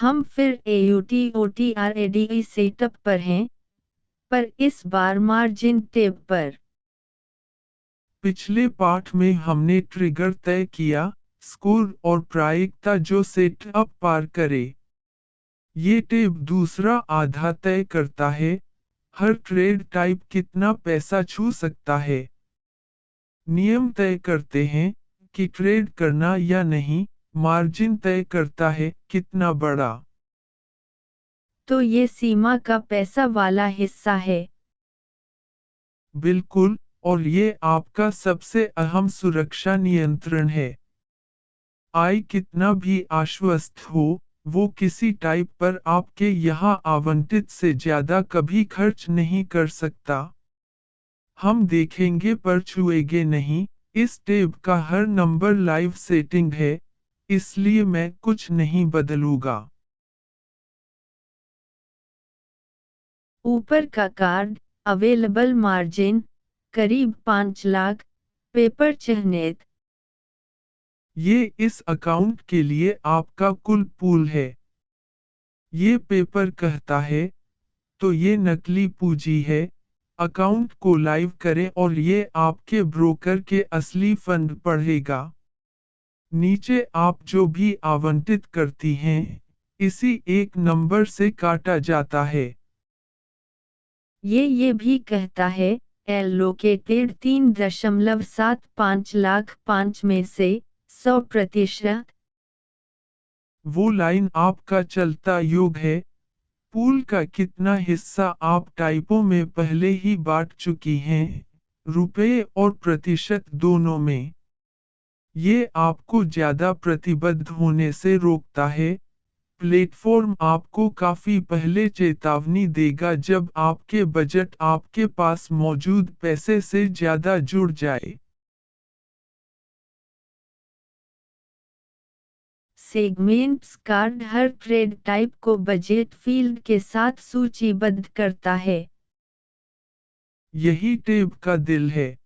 हम फिर AUTOTRADE setup पर हैं, पर इस बार मार्जिन टेब पर। पिछले पाठ में हमने ट्रिगर तय किया, स्कोर और प्रायिकता जो सेटअप पार करे। ये टेब दूसरा आधा तय करता है, हर ट्रेड टाइप कितना पैसा छू सकता है। नियम तय करते हैं कि ट्रेड करना या नहीं, मार्जिन तय करता है कितना बड़ा। तो ये सीमा का पैसा वाला हिस्सा है। बिल्कुल, और ये आपका सबसे अहम सुरक्षा नियंत्रण है। आय कितना भी आश्वस्त हो, वो किसी टाइप पर आपके यहाँ आवंटित से ज्यादा कभी खर्च नहीं कर सकता। हम देखेंगे पर छुएंगे नहीं। इस टेब का हर नंबर लाइव सेटिंग है, इसलिए मैं कुछ नहीं बदलूंगा। ऊपर का कार्ड, अवेलेबल मार्जिन, करीब 5 लाख, पेपर चिह्नित। ये इस अकाउंट के लिए आपका कुल पूल है। ये पेपर कहता है, तो ये नकली पूंजी है। अकाउंट को लाइव करें और ये आपके ब्रोकर के असली फंड पढ़ेगा। नीचे आप जो भी आवंटित करती हैं, इसी एक नंबर से काटा जाता है। ये भी कहता है, एलोकेटेड 3.75 लाख 5 में से 100%। वो लाइन आपका चलता योग है। पूल का कितना हिस्सा आप टाइपों में पहले ही बांट चुकी हैं, रुपए और प्रतिशत दोनों में। ये आपको ज्यादा प्रतिबद्ध होने से रोकता है। प्लेटफॉर्म आपको काफी पहले चेतावनी देगा जब आपके बजट आपके पास मौजूद पैसे से ज्यादा जुड़ जाए। सेगमेंट्स कार्ड हर ट्रेड टाइप को बजट फील्ड के साथ सूचीबद्ध करता है। यही टेब का दिल है।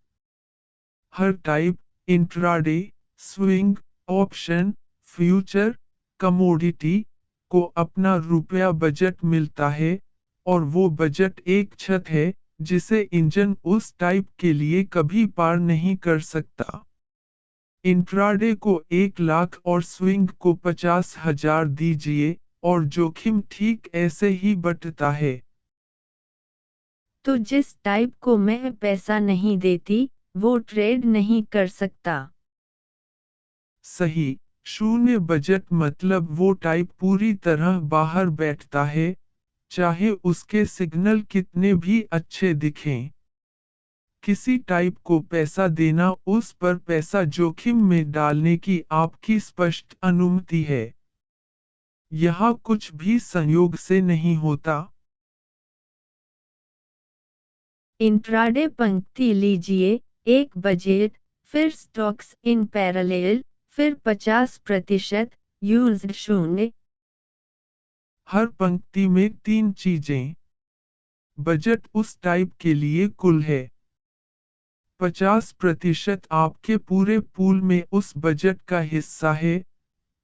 हर type, intraday, swing, option, future, commodity को अपना रुपया बजट मिलता है, और वो बजट एक छत है जिसे इंजन उस टाइप के लिए कभी पार नहीं कर सकता। इंट्राडे को 1 लाख और स्विंग को 50,000 दीजिए, और जोखिम ठीक ऐसे ही बंटता है। तो जिस टाइप को मैं पैसा नहीं देती, वो ट्रेड नहीं कर सकता। सही, शून्य बजट मतलब वो टाइप पूरी तरह बाहर बैठता है, चाहे उसके सिग्नल कितने भी अच्छे दिखें। किसी टाइप को पैसा देना उस पर पैसा जोखिम में डालने की आपकी स्पष्ट अनुमति है। यहाँ कुछ भी संयोग से नहीं होता। इंट्राडे पंक्ति लीजिए, एक बजट, फिर स्टॉक्स इन पैरेलल, फिर 50%, यूज्ड 0। हर पंक्ति में 3 चीजें। बजट उस टाइप के लिए कुल है। 50% आपके पूरे पूल में उस बजट का हिस्सा है,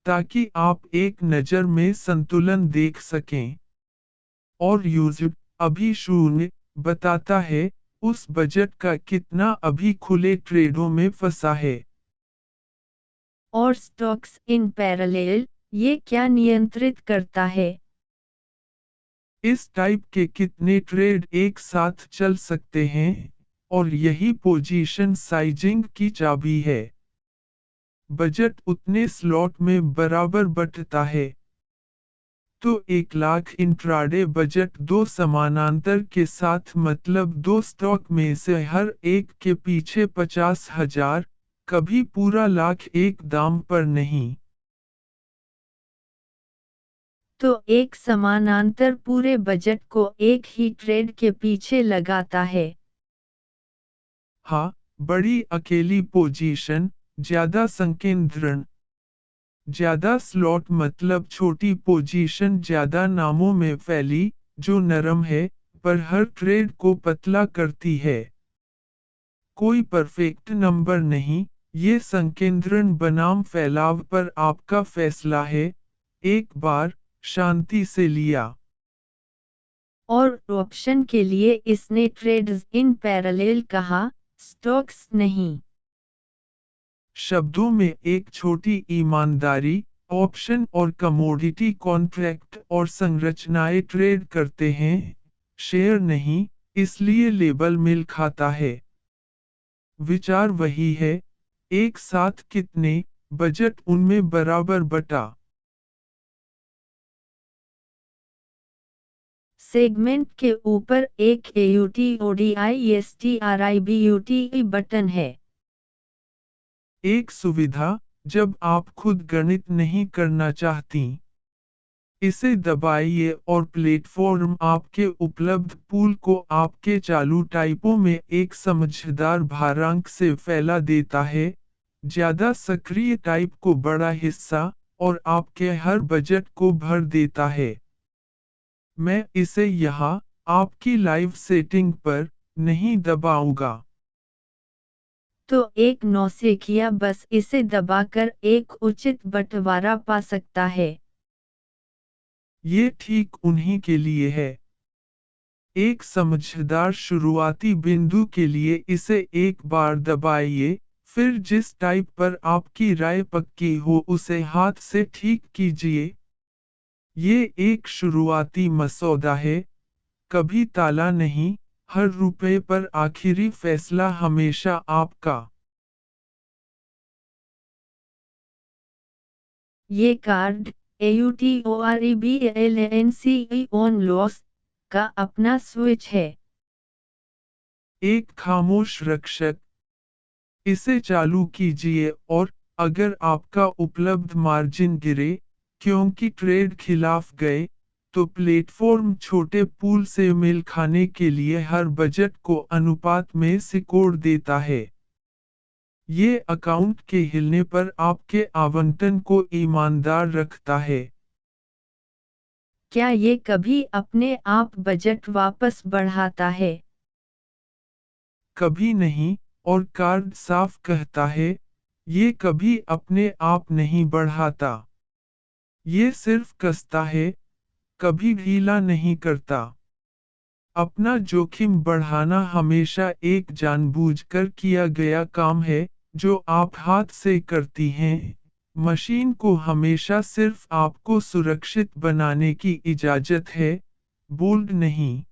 ताकि आप एक नज़र में संतुलन देख सकें। और यूज्ड, अभी शून्य, बताता है उस बजट का कितना अभी खुले ट्रेडों में फंसा है। और स्टॉक्स इन पैरेलल, ये क्या नियंत्रित करता है? इस टाइप के कितने ट्रेड एक साथ चल सकते हैं, और यही पोजीशन साइजिंग की चाबी है। बजट उतने स्लॉट में बराबर बंटता है। तो 1 लाख इंट्राडे बजट 2 समानांतर के साथ मतलब 2 स्टॉक में से हर एक के पीछे 50,000, कभी पूरा लाख एक दाम पर नहीं। तो एक समानांतर पूरे बजट को एक ही ट्रेड के पीछे लगाता है। हाँ, बड़ी अकेली पोजीशन, ज्यादा संकेंद्रण। ज्यादा स्लॉट मतलब छोटी पोजीशन ज्यादा नामों में फैली, जो नरम है, पर हर ट्रेड को पतला करती है। कोई परफेक्ट नंबर नहीं, ये संकेंद्रण बनाम फैलाव पर आपका फैसला है। एक बार शांति से लिया। और ऑप्शन के लिए इसने ट्रेड्स इन पैरेलल कहा, स्टॉक्स नहीं। शब्दों में एक छोटी ईमानदारी, ऑप्शन और कमोडिटी कॉन्ट्रैक्ट और संरचनाएं ट्रेड करते हैं, शेयर नहीं, इसलिए लेबल मिल खाता है। विचार वही है, एक साथ कितने, बजट उनमें बराबर बटा। सेगमेंट के ऊपर एक AUTODISTRIBUTE बटन है। एक सुविधा, जब आप खुद गणित नहीं करना चाहती। इसे दबाइए और प्लेटफॉर्म आपके उपलब्ध पूल को आपके चालू टाइपों में एक समझदार भारांक से फैला देता है, ज्यादा सक्रिय टाइप को बड़ा हिस्सा, और आपके हर बजट को भर देता है। मैं इसे यहाँ, आपकी लाइव सेटिंग पर, नहीं दबाऊंगा। तो एक नौसिखिया बस इसे दबाकर एक उचित बंटवारा पा सकता है। ये ठीक उन्हीं के लिए है। एक समझदार शुरुआती बिंदु के लिए इसे एक बार दबाइए, फिर जिस टाइप पर आपकी राय पक्की हो उसे हाथ से ठीक कीजिए। ये एक शुरुआती मसौदा है, कभी ताला नहीं, हर रुपए पर आखिरी फैसला हमेशा आपका। ये कार्ड AUTOREBLANCE ऑन लॉस का अपना स्विच है। एक खामोश रक्षक। इसे चालू कीजिए और अगर आपका उपलब्ध मार्जिन गिरे, क्योंकि ट्रेड खिलाफ गए, तो प्लेटफॉर्म छोटे पूल से मेल खाने के लिए हर बजट को अनुपात में सिकोड़ देता है। ये अकाउंट के हिलने पर आपके आवंटन को ईमानदार रखता है। क्या ये कभी अपने आप बजट वापस बढ़ाता है? कभी नहीं, और कार्ड साफ कहता है, ये कभी अपने आप नहीं बढ़ाता। ये सिर्फ कसता है, कभी ढीला नहीं करता। अपना जोखिम बढ़ाना हमेशा एक जानबूझकर किया गया काम है, जो आप हाथ से करती हैं। मशीन को हमेशा सिर्फ आपको सुरक्षित बनाने की इजाजत है, बोल्ड नहीं।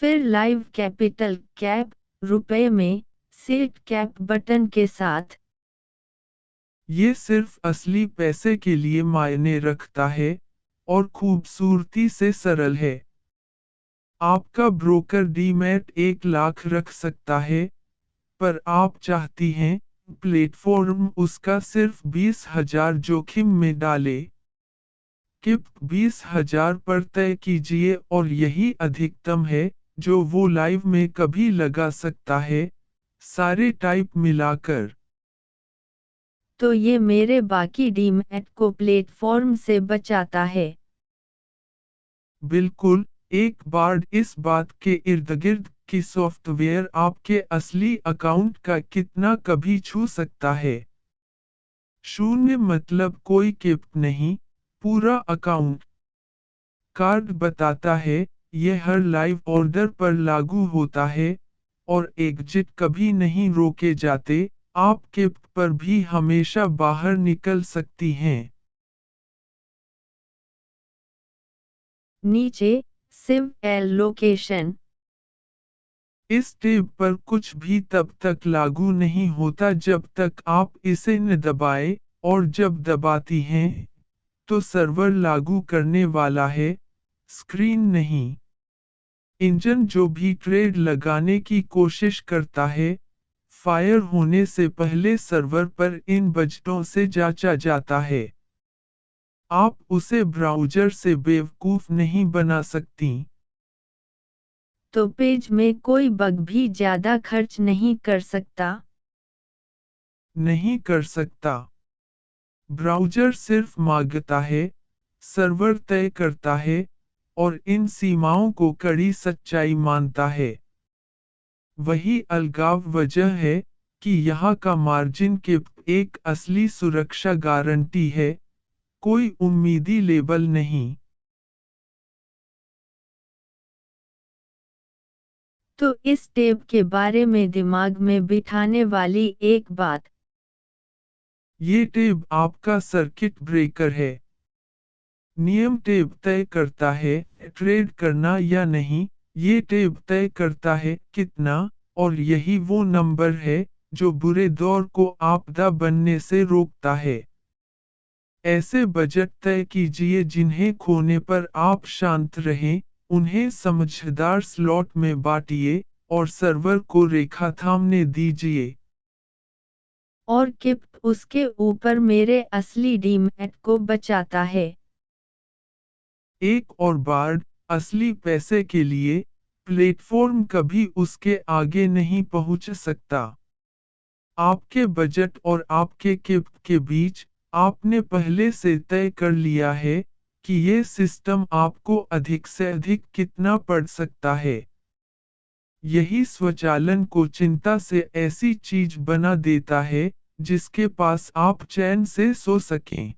फिर लाइव कैपिटल कैप रुपए में सेट कैप बटन के साथ। ये सिर्फ असली पैसे के लिए मायने रखता है, और खूबसूरती से सरल है। आपका ब्रोकर डीमैट 1 लाख रख सकता है, पर आप चाहती हैं, प्लेटफॉर्म उसका सिर्फ 20,000 जोखिम में डाले। किप 20,000 पर तय कीजिए और यही अधिकतम है, जो वो लाइव में कभी लगा सकता है, सारे टाइप मिलाकर। तो ये मेरे बाकी डीमैट को प्लेटफॉर्म से बचाता है। बिल्कुल, एक बार इस बात के इर्दगिर्द कि सॉफ्टवेयर आपके असली अकाउंट का कितना कभी छू सकता है। शून्य मतलब कोई किप नहीं, पूरा अकाउंट। कार्ड बताता है, यह हर लाइव ऑर्डर पर लागू होता है, और एग्जिट कभी नहीं रोके जाते, आप किप पर भी हमेशा बाहर निकल सकती हैं। नीचे सिव एलोकेशन। इस टैब पर कुछ भी तब तक लागू नहीं होता जब तक आप इसे न दबाएं, और जब दबाती हैं, तो सर्वर लागू करने वाला है, स्क्रीन नहीं। इंजन जो भी ट्रेड लगाने की कोशिश करता है, फायर होने से पहले सर्वर पर इन बजटों से जांचा जाता है। आप उसे ब्राउज़र से बेवकूफ नहीं बना सकती। तो पेज में कोई बग भी ज्यादा खर्च नहीं कर सकता। नहीं कर सकता। ब्राउज़र सिर्फ मांगता है, सर्वर तय करता है, और इन सीमाओं को कड़ी सच्चाई मानता है। वही अलगाव वजह है कि यहाँ का मार्जिन के एक असली सुरक्षा गारंटी है, कोई उम्मीदी लेबल नहीं। तो इस टेप के बारे में दिमाग में बिठाने वाली एक बात। ये टेप आपका सर्किट ब्रेकर है। नियम टेप तय करता है ट्रेड करना या नहीं, ये टेप तय करता है कितना, और यही वो नंबर है जो बुरे दौर को आपदा बनने से रोकता है। ऐसे बजट तय कीजिए जिन्हें खोने पर आप शांत रहें, उन्हें समझदार स्लॉट में बांटिए, और सर्वर को रेखा थामने दीजिए। और किप उसके ऊपर मेरे असली डीमैट को बचाता है। एक और बार, असली पैसे के लिए, प्लेटफॉर्म कभी उसके आगे नहीं पहुंच सकता। आपके बजट और आपके किप के बीच, आपने पहले से तय कर लिया है कि ये सिस्टम आपको अधिक से अधिक कितना पड़ सकता है। यही स्वचालन को चिंता से ऐसी चीज बना देता है, जिसके पास आप चैन से सो सकें।